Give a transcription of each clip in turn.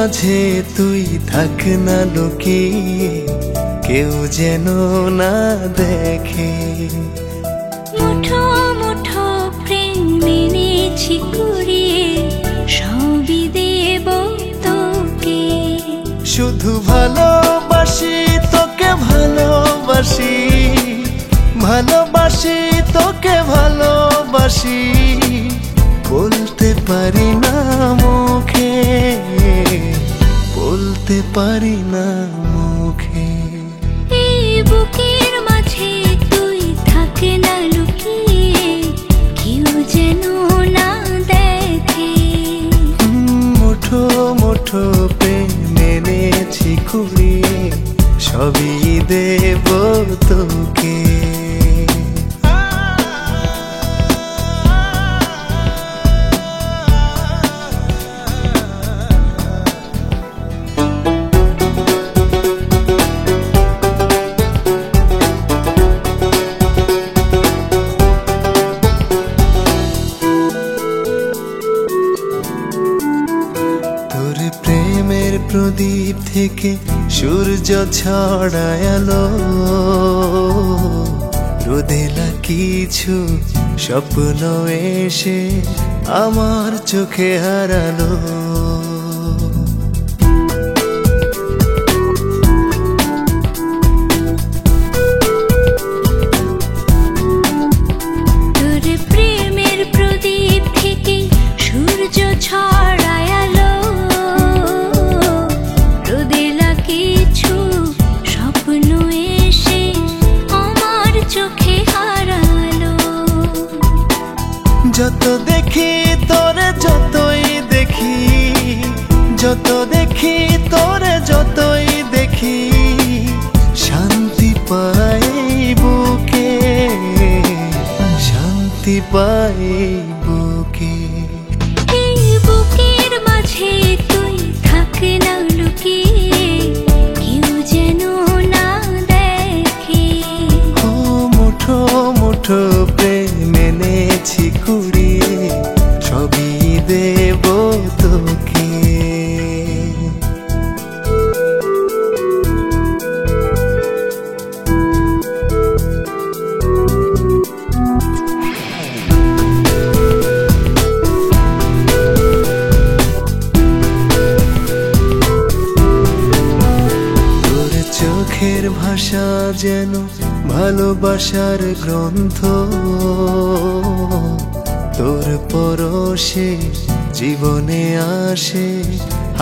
মাঝে তুই থাক না লুকিয়ে, কেউ যেন না দেখে। মুঠো মুঠো প্রেম মেনেছি কুড়িয়ে, সবই দেব তোকে। শুধু ভালোবাসি তোকে ভালোবাসি, ভালোবাসি তোকে ভালোবাসি, বলতে পারি না মুখে, বলতে পারি না মুখে। এই বুকের মাঝে তুই থাক না লুকিয়ে, কেউ যেন না দেখে। মুঠো মুঠো প্রেম মেনেছি কুড়িয়ে, সবই দেব তোকে। প্রেমের প্রদীপ থেকে সূর্য ছড়ায়ালো, রোদেলা কিছু স্বপ্ন এসে আমার চোখে হারালো। তোর প্রেমের প্রদীপ থেকে সূর্য ছড়ায়ালো, রোদেলা কিছু স্বপ্ন এসে আমার চোখে হারালো। যত দেখি তোরে যতই দেখি, যত দেখি তোরে যতই দেখি, শান্তি পাই বুকে, শান্তি পাই বুকে। এই বুকের মাঝে তুই থাক না লুকিয়ে, কেউ যেন না দেখে। ও মুঠো মুঠো প্রেম মেনেছি কুড়িয়ে, সবই দেব তোকে। চোখের ভাষা যেন ভালোবাসার গ্রন্থ, তোর পরশে জীবনে আসে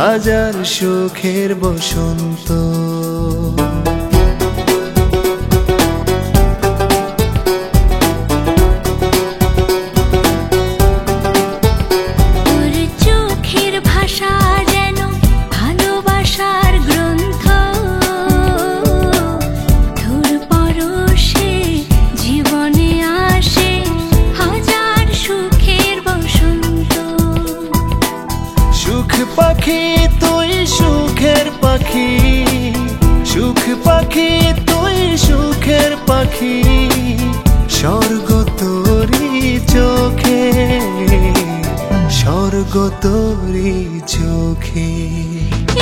হাজার সুখের বসন্ত। তোর চোখের ভাষা যেন ভালোবাসার গ্রন্থ, তোর পরশে জীবনে আসে হাজার সুখের বসন্ত। সুখ পাখি তুই সুখের পাখি, সুখ পাখি তুই সুখের পাখি, স্বর্গ তোরি চোখে, স্বর্গ তোরি চোখে।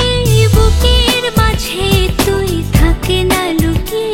এই বুকের মাঝে তুই থাক না লুকিয়ে,